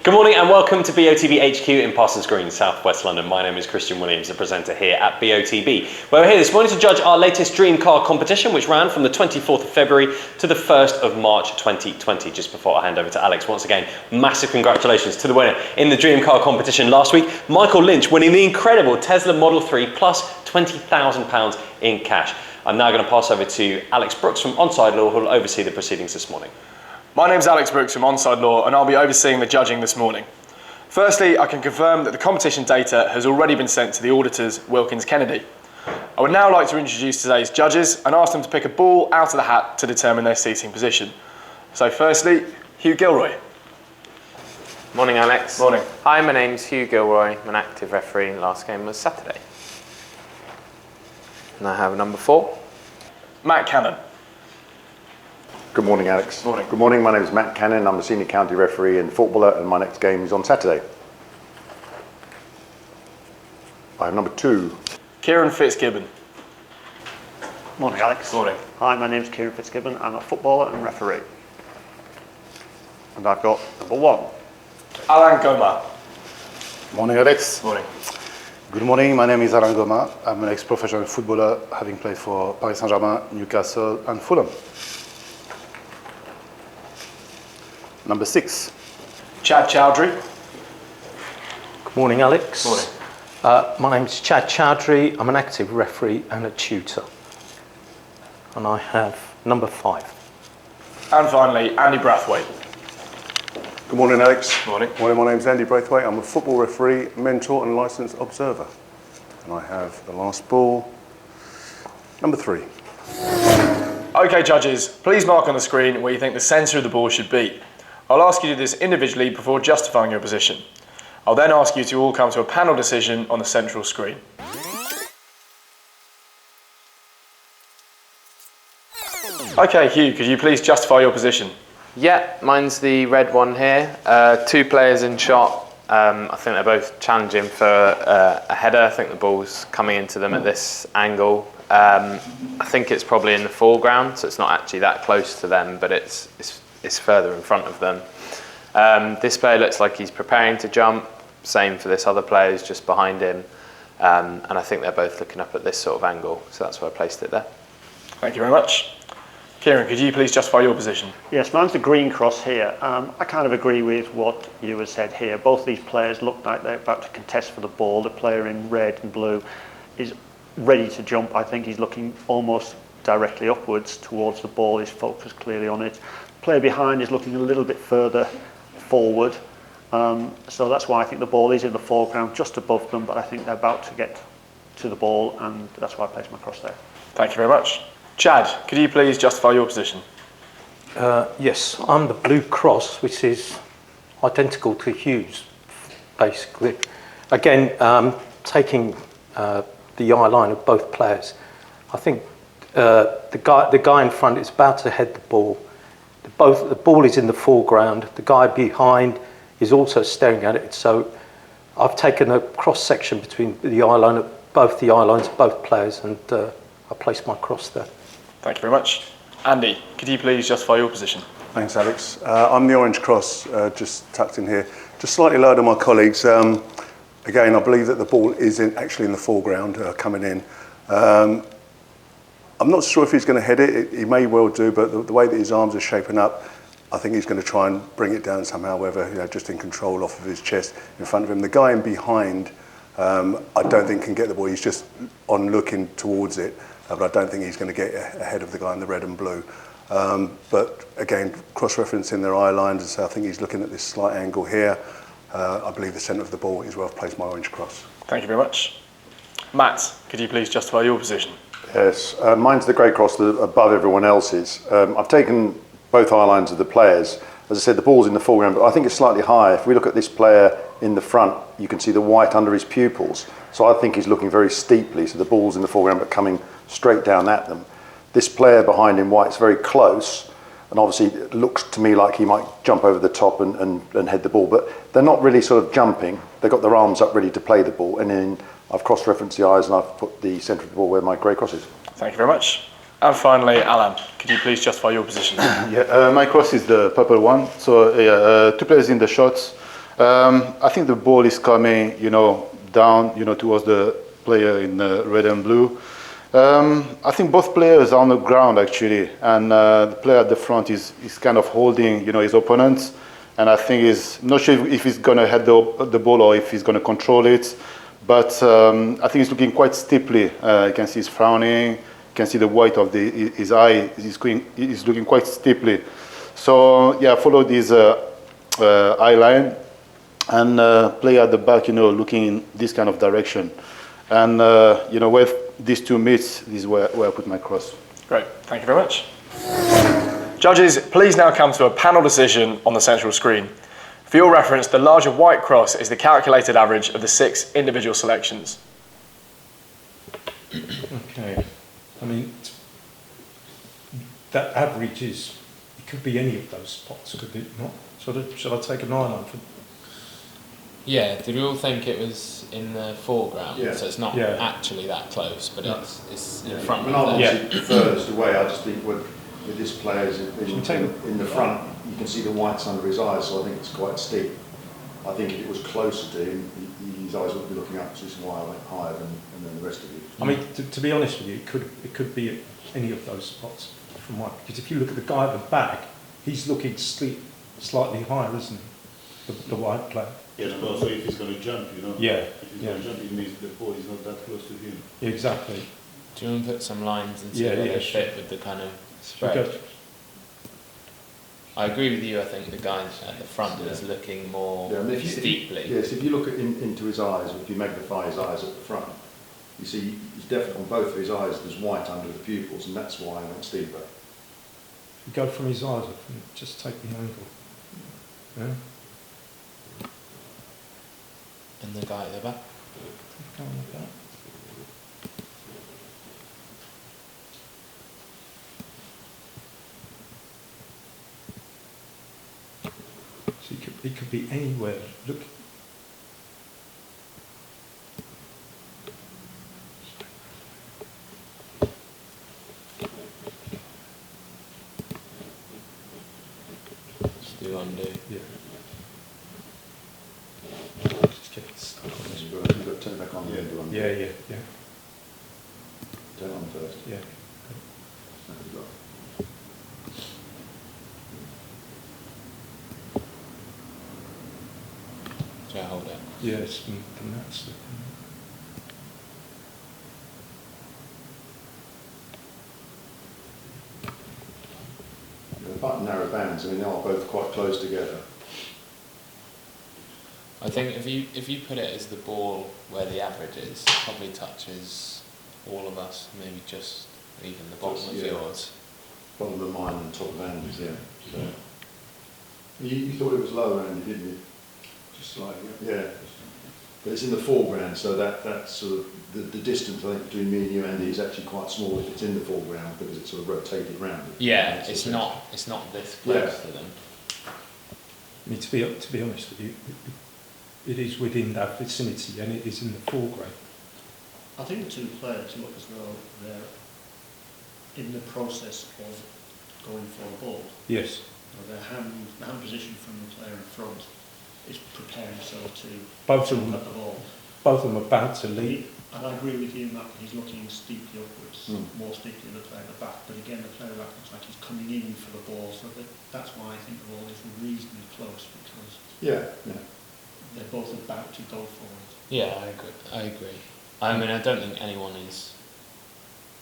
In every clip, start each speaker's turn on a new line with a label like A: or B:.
A: Good morning and welcome to BOTB HQ in Parsons Green, South West London. My name is Christian Williams, the presenter here at BOTB. We're here this morning to judge our latest dream car competition, which ran from the 24th of February to the 1st of March 2020. Just before I hand over to Alex, once again, massive congratulations to the winner in the dream car competition last week, Michael Lynch, winning the incredible Tesla Model 3 plus £20,000 in cash. I'm now going to pass over to Alex Brooks from Onside Law, who will oversee the proceedings this morning.
B: My name's Alex Brooks from Onside Law and I'll be overseeing the judging this morning. Firstly, I can confirm that the competition data has already been sent to the auditors, Wilkins Kennedy. I would now like to introduce today's judges and ask them to pick a ball out of the hat to determine their seating position. So firstly, Hugh Gilroy.
C: Morning, Alex.
B: Morning.
C: Hi, my name's Hugh Gilroy. I'm an active referee. Last game was Saturday. And I have number 4.
B: Matt Cannon.
D: Good morning, Alex.
B: Morning.
D: Good morning, my name is Matt Cannon. I'm a senior county referee and footballer, and my next game is on Saturday. I have number 2.
B: Kieran Fitzgibbon.
E: Morning, Alex.
B: Morning.
E: Hi, my name's Kieran Fitzgibbon. I'm a footballer and referee. And I've got number 1.
B: Alain Goma.
F: Morning, Alex.
B: Morning.
F: Good morning, my name is Alain Goma. I'm an ex-professional footballer, having played for Paris Saint-Germain, Newcastle and Fulham. Number 6.
B: Chad Chowdhury.
G: Good morning, Alex.
B: Morning.
G: My name's Chad Chowdhury. I'm an active referee and a tutor. And I have number 5.
B: And finally, Andy Brathwaite.
D: Good morning, Alex.
B: Morning.
D: Morning, my name is Andy Braithwaite. I'm a football referee, mentor and licensed observer. And I have the last ball, number 3.
B: Okay, judges, please mark on the screen where you think the centre of the ball should be. I'll ask you to do this individually before justifying your position. I'll then ask you to all come to a panel decision on the central screen. Okay, Hugh, could you please justify your position?
C: Yeah, mine's the red one here. 2 players in shot. I think they're both challenging for a header. I think the ball's coming into them at this angle. I think it's probably in the foreground, so it's not actually that close to them, but it's further in front of them. This player looks like he's preparing to jump. Same for this other player who's just behind him. And I think they're both looking up at this sort of angle, so that's why I placed it there.
B: Thank you very much. Kieran, could you please justify your position?
E: Yes, mine's the green cross here. I kind of agree with what you have said here. Both these players look like they're about to contest for the ball. The player in red and blue is ready to jump. I think he's looking almost directly upwards towards the ball. He's focused clearly on it. The player behind is looking a little bit further forward. So that's why I think the ball is in the foreground, just above them, but I think they're about to get to the ball, and that's why I placed my cross there.
B: Thank you very much. Chad, could you please justify your position?
G: Yes, I'm the blue cross, which is identical to Hugh's, basically. Again, taking the eye line of both players. I think the guy in front is about to head the ball. The ball is in the foreground. The guy behind is also staring at it. So I've taken a cross section between the eye line of both the eye lines of both players, and I placed my cross there.
B: Thank you very much. Andy, could you please justify your position?
D: Thanks, Alex. I'm the orange cross, just tucked in here, just slightly lower than my colleagues. Again, I believe that the ball is actually in the foreground, coming in. I'm not sure if he's going to head it. He may well do, but the way that his arms are shaping up, I think he's going to try and bring it down somehow, whether just in control off of his chest in front of him. The guy in behind, I don't think can get the ball. He's just on looking towards it, but I don't think he's going to get ahead of the guy in the red and blue. But again, cross-referencing their eye lines, so I think he's looking at this slight angle here. I believe the centre of the ball is where I've placed my orange cross.
B: Thank you very much. Matt, could you please justify your position?
D: Yes, mine's the grey cross above everyone else's. I've taken both eye lines of the players. As I said, the ball's in the foreground, but I think it's slightly higher. If we look at this player in the front, you can see the white under his pupils. So I think he's looking very steeply, so the ball's in the foreground but coming straight down at them. This player behind him, white's very close, and obviously it looks to me like he might jump over the top and head the ball, but they're not really sort of jumping. They've got their arms up ready to play the ball, and then I've cross-referenced the eyes and I've put the centre of the ball where my grey cross is.
B: Thank you very much. And finally, Alan, could you please justify your position?
F: My cross is the purple one. So 2 players in the shots. I think the ball is coming, down, towards the player in red and blue. I think both players are on the ground actually, and the player at the front is kind of holding, his opponent, and I think I'm not sure if he's going to head the ball or if he's going to control it, but I think he's looking quite steeply. You can see he's frowning. You can see the white of his eye. He's looking quite steeply. So yeah, follow this eye line and play at the back, looking in this kind of direction. And where these two meets, this is where I put my cross.
B: Great, thank you very much. Judges, please now come to a panel decision on the central screen. For your reference, the larger white cross is the calculated average of the 6 individual selections.
G: Okay. I mean, that average it could be any of those spots, could it not? Shall I take an eye for?
C: Yeah, did we all think it was in the foreground?
H: Yeah.
C: So it's not
G: Yeah.
C: actually that close, but it's in front
H: When
C: of
H: I'm
C: there.
H: obviously furthest away, I just think with this player's in the front, you can see the whites under his eyes, so I think it's quite steep. I think if it was closer to him, his eyes would be looking up to higher than the rest of you.
G: I mean, to be honest with you, it could be at any of those spots from my, because if you look at the guy at the back, he's looking slightly higher, isn't he? The white player.
I: Yes, but also if he's going to jump,
G: Yeah.
I: If he's going to jump, it means the ball is not that close to him.
G: Exactly.
C: Do you want to put some lines and see where they fit with the kind of spread? I agree with you. I think the guy at the front is looking more steeply.
H: Yes, if you look into his eyes, or if you magnify his eyes at the front, you see he's definitely on both of his eyes. There's white under the pupils, and that's why I went steeper.
G: You go from his eyes up and just take the angle. Yeah.
C: And the guy at the back.
G: Go on like that. So it could be anywhere. Look.
C: Just do undo.
G: Yeah. Just get it stuck on this.
H: You've got to turn back on the end one.
G: Yeah.
H: Turn on first.
G: Yeah.
C: Shall I hold it?
G: Yes, and that's it.
H: They're quite narrow bands. I mean, they are both quite close together.
C: I think if you put it as the ball where the average is, it probably touches all of us, maybe just even the bottom of yours.
H: Bottom of mine and top of Andy's, yeah. So, you thought it was lower, Andy, didn't you?
I: Just slightly.
H: Yeah. But it's in the foreground, so that's sort of the distance I think between me and you, Andy, is actually quite small if it's in the foreground because it's sort of rotated round it.
C: Yeah, it's not this close to them.
G: I mean, to be honest with you, it is within that vicinity and it is in the foreground.
E: I think the two players look as though they're in the process of going for a ball.
G: Yes.
E: The hand position from the player in front is preparing himself to
G: Both of
E: jump
G: them.
E: at the ball.
G: Both of them are about to leap.
E: And I agree with you in that he's looking steeply upwards, more steeply than the player at the back. But again, the player at the back looks like he's coming in for the ball, so that's why I think the ball is reasonably close because they're both about to go for it.
C: Yeah, I agree. I mean, I don't think anyone is.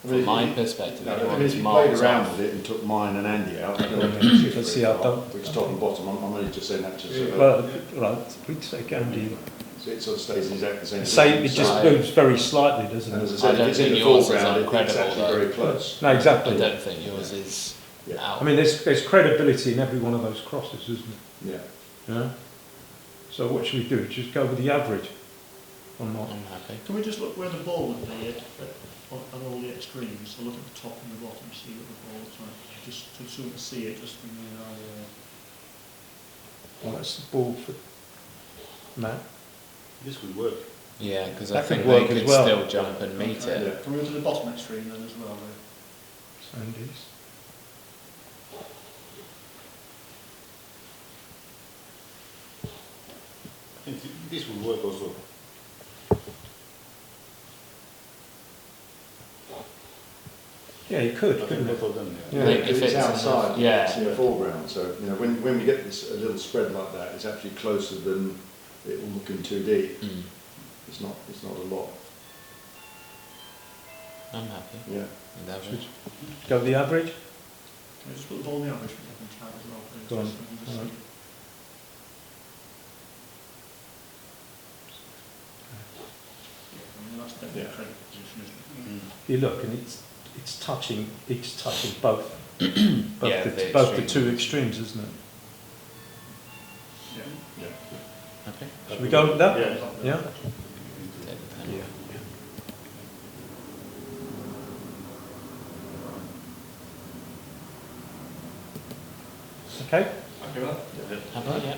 C: From my perspective, anyone
H: if
C: is
H: you played
C: miles
H: around
C: off.
H: with it and took mine and Andy out, I don't
G: Okay,
H: think
G: let's see, I don't-
H: which top and bottom, I'm only just saying that just
G: Well, right, we take Andy.
H: so it sort of stays in exactly the same
G: Say it
H: position.
G: just moves very slightly, doesn't
H: And as I
G: it?
H: said,
C: I
H: if
C: don't
H: it's in
C: think
H: the
C: yours is
H: foreground, it's
C: uncredible,
H: actually
C: though.
H: very close.
G: No,
C: I
G: exactly.
C: don't think yours is out.
G: I mean, there's credibility in every one of those crosses, isn't
H: Yeah.
G: it? Yeah. So what should we do? Just go with the average, or not?
C: I'm happy.
E: Can we just look where the ball would be on all the extremes? So look at the top and the bottom, see what the ball is like. Just to sort of see it, just from the eye.
G: Well, that's the ball for Matt.
I: This will work.
C: Yeah, because I
G: That could
C: think
G: work
C: they
G: as
C: could
G: well.
C: still jump and meet it.
H: Yeah.
E: Can we go to the bottom extreme then as well?
G: Sandy's.
I: think this will work also.
J: Yeah, you could,
I: I think
J: couldn't it?
I: both of them,
J: Yeah.
H: If it's outside,
C: yeah.
H: it's in the foreground. So when we get this a little spread like that, it's actually closer than it will look in 2D. It's not a lot.
C: I'm happy.
H: Yeah.
C: With average.
J: Go with the average?
K: Can I just put the ball in the average for the tab as well? please?
J: Go on.
K: Just so we can just
J: All right.
K: see. Yeah, I mean, that's definitely a credit position, isn't it?
J: You look, and it's touching both
C: Yeah, the
J: both the
C: extremes.
J: two extremes, isn't it?
K: Yeah.
C: Okay.
J: Should we go with that?
I: Yeah.
J: Yeah.
C: Take the pen.
J: Yeah. Okay.
C: Happy? Yeah.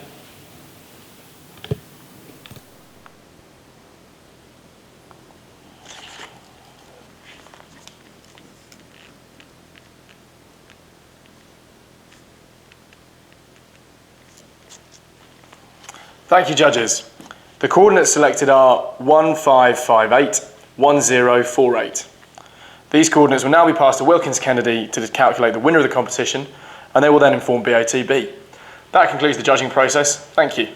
B: Thank you, judges. The coordinates selected are 1558, 1048. These coordinates will now be passed to Wilkins Kennedy to calculate the winner of the competition, and they will then inform BOTB. That concludes the judging process. Thank you.